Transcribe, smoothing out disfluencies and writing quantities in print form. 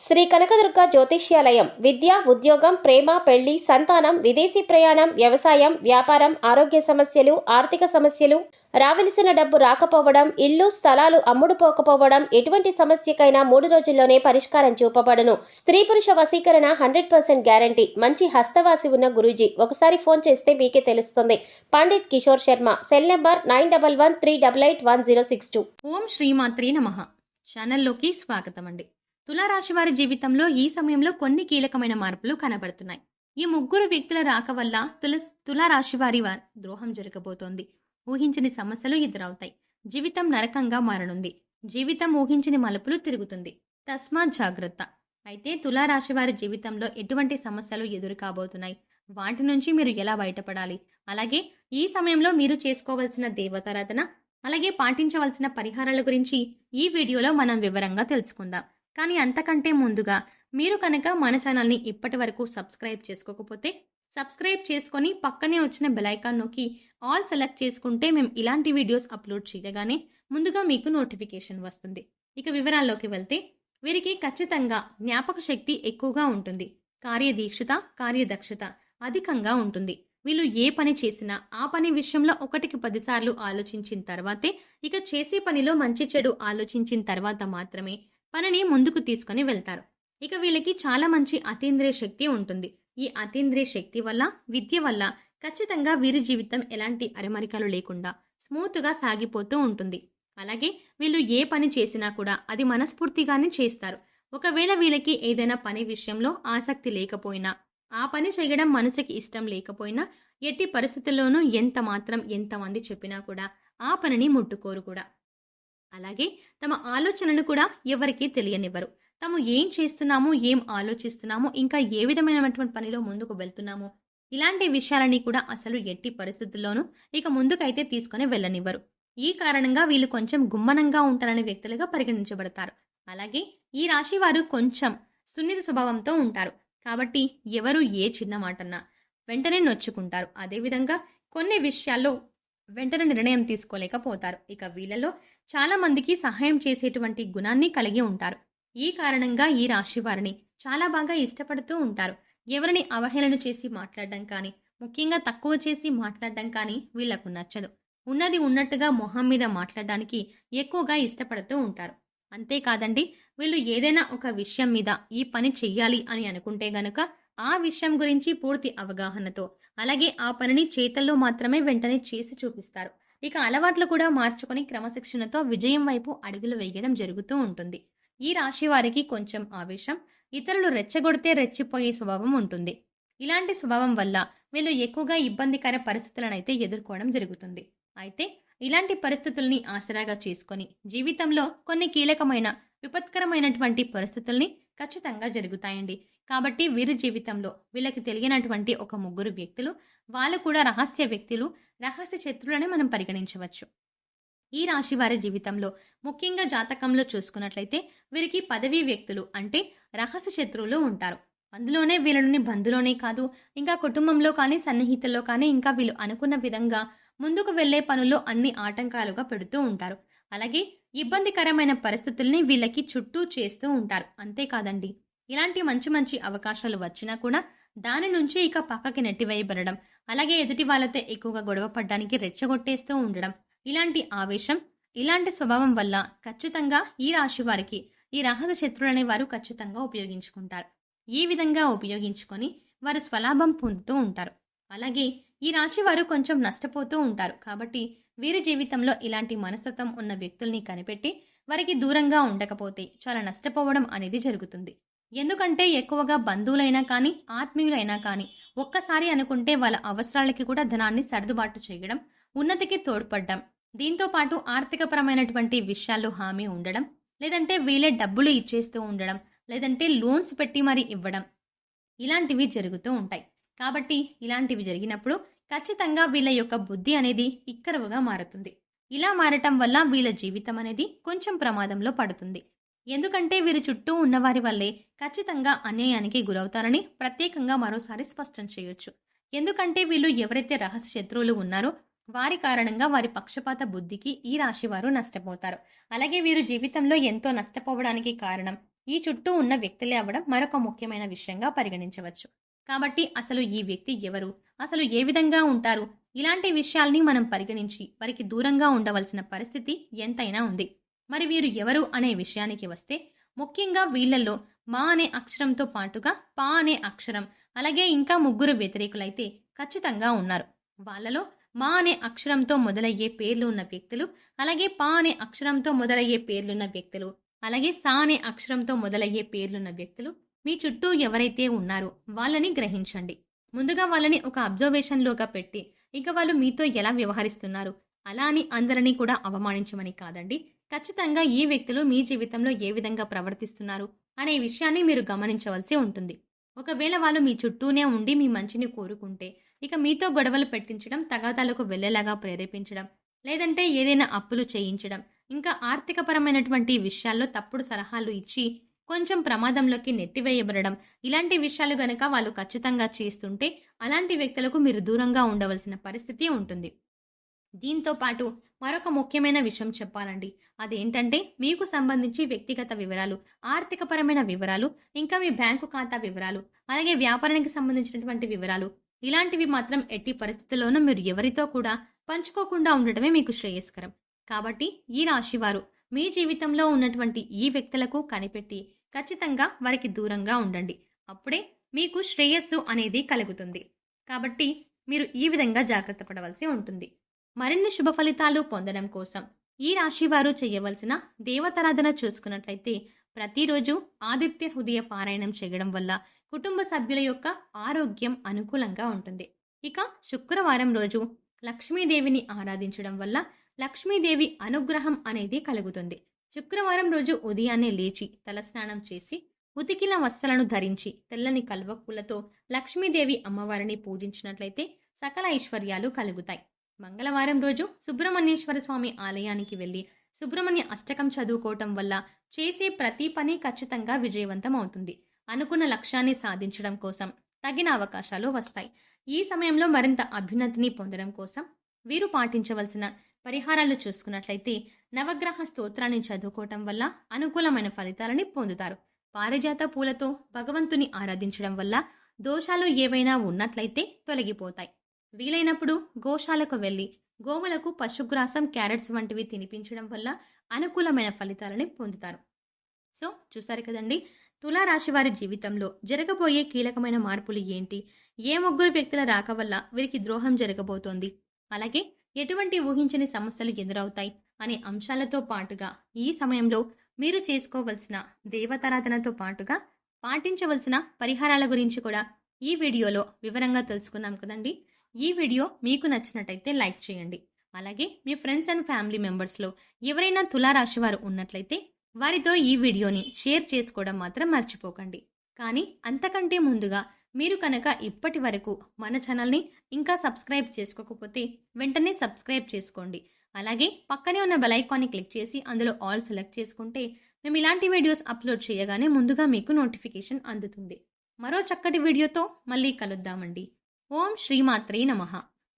శ్రీ కనకదుర్గ జ్యోతిష్యాలయం విద్య, ఉద్యోగం, ప్రేమ, పెళ్లి, సంతానం, విదేశీ ప్రయాణం, వ్యవసాయం, వ్యాపారం, ఆరోగ్య సమస్యలు, ఆర్థిక సమస్యలు, రావలసిన డబ్బు రాకపోవడం, ఇల్లు స్థలాలు అమ్ముడుపోకపోవడం, ఎటువంటి సమస్యకైనా 3 రోజుల్లోనే పరిష్కారం చూపబడును. స్త్రీ పురుష వశీకరణ 100% గ్యారంటీ. మంచి హస్తవాసి ఉన్న గురూజీ. ఒకసారి ఫోన్ చేస్తే మీకే తెలుస్తుంది. పండిత్ కిషోర్ శర్మ. Cell number 9113881062. ఓం శ్రీమాత్రే నమః. ఛానల్లోకి స్వాగతం అండి. తులారాశి వారి జీవితంలో ఈ సమయంలో కొన్ని కీలకమైన మార్పులు కనబడుతున్నాయి. ఈ ముగ్గురు వ్యక్తుల రాక వల్ల తులారాశి వారి ద్రోహం జరగబోతోంది. ఊహించని సమస్యలు ఎదురవుతాయి. జీవితం నరకంగా మారనుంది. జీవితం ఊహించని మలుపులు తిరుగుతుంది. తస్మాత్ జాగ్రత్త. అయితే తులారాశి వారి జీవితంలో ఎటువంటి సమస్యలు ఎదురు కాబోతున్నాయి, వాటి నుంచి మీరు ఎలా బయటపడాలి, అలాగే ఈ సమయంలో మీరు చేసుకోవాల్సిన దేవతారాధన, అలాగే పాటించవలసిన పరిహారాల గురించి ఈ వీడియోలో మనం వివరంగా తెలుసుకుందాం. కానీ అంతకంటే ముందుగా మీరు కనుక మన ఛానల్ని ఇప్పటి వరకు సబ్స్క్రైబ్ చేసుకోకపోతే సబ్స్క్రైబ్ చేసుకొని పక్కనే వచ్చిన బెల్ ఐకాన్ నొక్కి ఆల్ సెలెక్ట్ చేసుకుంటే మేము ఇలాంటి వీడియోస్ అప్లోడ్ చేయగానే ముందుగా మీకు నోటిఫికేషన్ వస్తుంది. ఇక వివరాల్లోకి వెళ్తే వీరికి ఖచ్చితంగా జ్ఞాపక శక్తి ఎక్కువగా ఉంటుంది. కార్యదీక్షత, కార్యదక్షత అధికంగా ఉంటుంది. వీళ్ళు ఏ పని చేసినా ఆ పని విషయంలో 1కి 10 సార్లు ఆలోచించిన తర్వాతే, ఇక చేసే పనిలో మంచి చెడు ఆలోచించిన తర్వాత మాత్రమే పనిని ముందుకు తీసుకుని వెళ్తారు. ఇక వీళ్ళకి చాలా మంచి అతీంద్రియ శక్తి ఉంటుంది. ఈ అతీంద్రియ శక్తి వల్ల, విద్య వల్ల ఖచ్చితంగా వీరి జీవితం ఎలాంటి అరమరికలు లేకుండా స్మూత్గా సాగిపోతూ ఉంటుంది. అలాగే వీళ్ళు ఏ పని చేసినా కూడా అది మనస్ఫూర్తిగానే చేస్తారు. ఒకవేళ వీళ్ళకి ఏదైనా పని విషయంలో ఆసక్తి లేకపోయినా, ఆ పని చేయడం మనసుకి ఇష్టం లేకపోయినా, ఎట్టి పరిస్థితుల్లోనూ ఎంతమంది చెప్పినా కూడా ఆ పనిని ముట్టుకోరు కూడా. అలాగే తమ ఆలోచనను కూడా ఎవరికీ తెలియనివ్వరు. తాము ఏం చేస్తున్నామో, ఏం ఆలోచిస్తున్నామో, ఇంకా ఏ విధమైనటువంటి పనిలో ముందుకు వెళ్తున్నామో, ఇలాంటి విషయాలని కూడా అసలు ఎట్టి పరిస్థితుల్లోనూ ఇక ముందుకైతే తీసుకుని వెళ్ళనివ్వరు. ఈ కారణంగా వీళ్ళు కొంచెం గుమ్మనంగా ఉంటారనే వ్యక్తులుగా పరిగణించబడతారు. అలాగే ఈ రాశి వారు కొంచెం సున్నిత స్వభావంతో ఉంటారు. కాబట్టి ఎవరు ఏ చిన్న మాటన్నా వెంటనే నొచ్చుకుంటారు. అదేవిధంగా కొన్ని విషయాల్లో వెంటనే నిర్ణయం తీసుకోలేకపోతారు. ఇక వీళ్ళలో చాలా మందికి సహాయం చేసేటువంటి గుణాన్ని కలిగి ఉంటారు. ఈ కారణంగా ఈ రాశి వారిని చాలా బాగా ఇష్టపడుతూ ఉంటారు. ఎవరిని అవహేళన చేసి మాట్లాడడం కానీ, ముఖ్యంగా తక్కువ చేసి మాట్లాడడం కానీ వీళ్లకు నచ్చదు. ఉన్నది ఉన్నట్టుగా మొహం మీద మాట్లాడడానికి ఎక్కువగా ఇష్టపడుతూ ఉంటారు. అంతేకాదండి, వీళ్ళు ఏదైనా ఒక విషయం మీద ఈ పని చెయ్యాలి అని అనుకుంటే గనుక ఆ విషయం గురించి పూర్తి అవగాహనతో, అలాగే ఆ పనిని చేతల్లో మాత్రమే వెంటనే చేసి చూపిస్తారు. ఇక అలవాట్లు కూడా మార్చుకొని క్రమశిక్షణతో విజయం వైపు అడుగులు వేయడం జరుగుతూ ఉంటుంది. ఈ రాశి వారికి కొంచెం ఆవేశం, ఇతరులు రెచ్చగొడితే రెచ్చిపోయే స్వభావం ఉంటుంది. ఇలాంటి స్వభావం వల్ల వీళ్ళు ఎక్కువగా ఇబ్బందికర పరిస్థితులనైతే ఎదుర్కోవడం జరుగుతుంది. అయితే ఇలాంటి పరిస్థితుల్ని ఆసరాగా చేసుకొని జీవితంలో కొన్ని కీలకమైన విపత్కరమైనటువంటి పరిస్థితుల్ని ఖచ్చితంగా జరుగుతాయండి. కాబట్టి వీరి జీవితంలో వీళ్ళకి తెలియనటువంటి ఒక ముగ్గురు వ్యక్తులు, వాళ్ళు కూడా రహస్య వ్యక్తులు, రహస్య శత్రువులని మనం పరిగణించవచ్చు. ఈ రాశి వారి జీవితంలో ముఖ్యంగా జాతకంలో చూసుకున్నట్లయితే వీరికి పదవీ వ్యక్తులు అంటే రహస్య శత్రువులు ఉంటారు. అందులోనే వీళ్ళని బంధులోనే కాదు, ఇంకా కుటుంబంలో కానీ, సన్నిహితుల్లో కానీ, ఇంకా వీళ్ళు అనుకున్న విధంగా ముందుకు వెళ్లే పనుల్లో అన్ని ఆటంకాలుగా పెడుతూ ఉంటారు. అలాగే ఇబ్బందికరమైన పరిస్థితుల్ని వీళ్ళకి చుట్టూ చేస్తూ ఉంటారు. అంతేకాదండి, ఇలాంటి మంచి అవకాశాలు వచ్చినా కూడా దాని నుంచి ఇక పక్కకి నెట్టివేయబడడం, అలాగే ఎదుటి వాళ్ళతో ఎక్కువగా గొడవ పడ్డానికి రెచ్చగొట్టేస్తూ ఉండడం, ఇలాంటి ఆవేశం, ఇలాంటి స్వభావం వల్ల ఖచ్చితంగా ఈ రాశి వారికి ఈ రహస్య శత్రువులనే వారు ఖచ్చితంగా ఉపయోగించుకుంటారు. ఈ విధంగా ఉపయోగించుకొని వారు స్వలాభం పొందుతూ ఉంటారు. అలాగే ఈ రాశి వారు కొంచెం నష్టపోతూ ఉంటారు. కాబట్టి వీరి జీవితంలో ఇలాంటి మనస్తత్వం ఉన్న వ్యక్తుల్ని కనిపెట్టి వారికి దూరంగా ఉండకపోతే చాలా నష్టపోవడం అనేది జరుగుతుంది. ఎందుకంటే ఎక్కువగా బంధువులైనా కానీ, ఆత్మీయులైనా కానీ ఒక్కసారి అనుకుంటే వాళ్ళ అవసరాలకి కూడా ధనాన్ని సర్దుబాటు చేయడం, ఉన్నతికి తోడ్పడడం, దీంతో పాటు ఆర్థికపరమైనటువంటి విషయాల్లో హామీ ఉండడం, లేదంటే వీళ్ళే డబ్బులు ఇచ్చేస్తూ ఉండడం, లేదంటే లోన్స్ పెట్టి మరీ ఇవ్వడం, ఇలాంటివి జరుగుతూ ఉంటాయి. కాబట్టి ఇలాంటివి జరిగినప్పుడు ఖచ్చితంగా వీళ్ళ యొక్క బుద్ధి అనేది ఇక్కరవుగా మారుతుంది. ఇలా మారటం వల్ల వీళ్ళ జీవితం అనేది కొంచెం ప్రమాదంలో పడుతుంది. ఎందుకంటే వీరు చుట్టూ ఉన్నవారి వల్లే ఖచ్చితంగా అన్యాయానికి గురవుతారని ప్రత్యేకంగా మరోసారి స్పష్టం చేయొచ్చు. ఎందుకంటే వీళ్ళు ఎవరైతే రహస్య శత్రువులు ఉన్నారో వారి కారణంగా వారి పక్షపాత బుద్ధికి ఈ రాశి వారు నష్టపోతారు. అలాగే వీరు జీవితంలో ఎంతో నష్టపోవడానికి కారణం ఈ చుట్టూ ఉన్న వ్యక్తులే అవ్వడం మరొక ముఖ్యమైన విషయంగా పరిగణించవచ్చు. కాబట్టి అసలు ఈ వ్యక్తి ఎవరు? అసలు ఏ విధంగా ఉంటారు? ఇలాంటి విషయాల్ని మనం పరిగణించి వారికి దూరంగా ఉండవలసిన పరిస్థితి ఎంతైనా ఉంది. మరి వీరు ఎవరు అనే విషయానికి వస్తే, ముఖ్యంగా వీళ్ళల్లో మా అనే అక్షరంతో పాటుగా పా అనే అక్షరం, అలాగే ఇంకా ముగ్గురు వ్యతిరేకులైతే ఖచ్చితంగా ఉన్నారు. వాళ్ళలో మా అనే అక్షరంతో మొదలయ్యే పేర్లు ఉన్న వ్యక్తులు, అలాగే పా అనే అక్షరంతో మొదలయ్యే పేర్లున్న వ్యక్తులు, అలాగే సా అనే అక్షరంతో మొదలయ్యే పేర్లున్న వ్యక్తులు మీ చుట్టూ ఎవరైతే ఉన్నారో వాళ్ళని గ్రహించండి. ముందుగా వాళ్ళని ఒక అబ్జర్వేషన్లోగా పెట్టి, ఇక వాళ్ళు మీతో ఎలా వ్యవహరిస్తున్నారు, అలా అని అందరినీ కూడా అవమానించమని కాదండి. ఖచ్చితంగా ఈ వ్యక్తులు మీ జీవితంలో ఏ విధంగా ప్రవర్తిస్తున్నారు అనే విషయాన్ని మీరు గమనించవలసి ఉంటుంది. ఒకవేళ వాళ్ళు మీ చుట్టూనే ఉండి మీ మంచిని కోరుకుంటే, ఇక మీతో గొడవలు పెట్టించడం, తగాదాలకు వెళ్లేలాగా ప్రేరేపించడం, లేదంటే ఏదైనా అప్పులు చేయించడం, ఇంకా ఆర్థికపరమైనటువంటి విషయాల్లో తప్పుడు సలహాలు ఇచ్చి కొంచెం ప్రమాదంలోకి నెట్టివేయబడడం, ఇలాంటి విషయాలు గనక వాళ్ళు ఖచ్చితంగా చేస్తుంటే, అలాంటి వ్యక్తులకు మీరు దూరంగా ఉండవలసిన పరిస్థితి ఉంటుంది. దీంతో పాటు మరొక ముఖ్యమైన విషయం చెప్పాలండి. అదేంటంటే, మీకు సంబంధించి వ్యక్తిగత వివరాలు, ఆర్థికపరమైన వివరాలు, ఇంకా మీ బ్యాంకు ఖాతా వివరాలు, అలాగే వ్యాపారానికి సంబంధించినటువంటి వివరాలు, ఇలాంటివి మాత్రం ఎట్టి పరిస్థితుల్లోనూ మీరు ఎవరితో కూడా పంచుకోకుండా ఉండటమే మీకు శ్రేయస్కరం. కాబట్టి ఈ రాశివారు మీ జీవితంలో ఉన్నటువంటి ఈ వ్యక్తులకు కనిపెట్టి ఖచ్చితంగా వారికి దూరంగా ఉండండి. అప్పుడే మీకు శ్రేయస్సు అనేది కలుగుతుంది. కాబట్టి మీరు ఈ విధంగా జాగ్రత్త పడవలసి ఉంటుంది. మరిన్ని శుభ ఫలితాలు పొందడం కోసం ఈ రాశివారు చేయవలసిన దేవతారాధన చూసుకున్నట్లయితే, ప్రతిరోజు ఆదిత్య హృదయ పారాయణం చేయడం వల్ల కుటుంబ సభ్యుల యొక్క ఆరోగ్యం అనుకూలంగా ఉంటుంది. ఇక శుక్రవారం రోజు లక్ష్మీదేవిని ఆరాధించడం వల్ల లక్ష్మీదేవి అనుగ్రహం అనేది కలుగుతుంది. శుక్రవారం రోజు ఉదయాన్నే లేచి తలస్నానం చేసి ఉతికిన వస్త్రాలను ధరించి తెల్లని కల్వపూలతో లక్ష్మీదేవి అమ్మవారిని పూజించినట్లయితే సకల ఐశ్వర్యాలు కలుగుతాయి. మంగళవారం రోజు సుబ్రహ్మణ్యేశ్వర స్వామి ఆలయానికి వెళ్లి సుబ్రహ్మణ్య అష్టకం చదువుకోవటం వల్ల చేసే ప్రతి పని ఖచ్చితంగా విజయవంతం అవుతుంది. అనుకున్న లక్ష్యాన్ని సాధించడం కోసం తగిన అవకాశాలు వస్తాయి. ఈ సమయంలో మరింత అభ్యున్నతిని పొందడం కోసం వీరు పాటించవలసిన పరిహారాలు చూసుకున్నట్లయితే, నవగ్రహ స్తోత్రాన్ని చదువుకోవటం వల్ల అనుకూలమైన ఫలితాలని పొందుతారు. పారిజాత పూలతో భగవంతుని ఆరాధించడం వల్ల దోషాలు ఏవైనా ఉన్నట్లయితే తొలగిపోతాయి. వీలైనప్పుడు గోశాలకు వెళ్లి గోవులకు పశుగ్రాసం, క్యారెట్స్ వంటివి తినిపించడం వల్ల అనుకూలమైన ఫలితాలని పొందుతారు. సో చూసారు కదండి, తులారాశి వారి జీవితంలో జరగబోయే కీలకమైన మార్పులు ఏంటి, ఏ ముగ్గురు వ్యక్తుల రాక వల్ల వీరికి ద్రోహం జరగబోతోంది, అలాగే ఎటువంటి ఊహించని సమస్యలు ఎదురవుతాయి అనే అంశాలతో పాటుగా ఈ సమయంలో మీరు చేసుకోవలసిన దేవతారాధనతో పాటుగా పాటించవలసిన పరిహారాల గురించి కూడా ఈ వీడియోలో వివరంగా తెలుసుకున్నాం కదండి. ఈ వీడియో మీకు నచ్చినట్టయితే లైక్ చేయండి. అలాగే మీ ఫ్రెండ్స్ అండ్ ఫ్యామిలీ మెంబర్స్లో ఎవరైనా తులారాశి వారు ఉన్నట్లయితే వారితో ఈ వీడియోని షేర్ చేసుకోవడం మాత్రం మర్చిపోకండి. కానీ అంతకంటే ముందుగా మీరు కనుక ఇప్పటి వరకు మన ఛానల్ని ఇంకా సబ్స్క్రైబ్ చేసుకోకపోతే వెంటనే సబ్స్క్రైబ్ చేసుకోండి. అలాగే పక్కనే ఉన్న బెల్ ఐకాన్ని క్లిక్ చేసి అందులో ఆల్ సెలెక్ట్ చేసుకుంటే మేము ఇలాంటి వీడియోస్ అప్లోడ్ చేయగానే ముందుగా మీకు నోటిఫికేషన్ అందుతుంది. మరో చక్కటి వీడియోతో మళ్ళీ కలుద్దామండి. ఓం శ్రీమాత్రే నమః.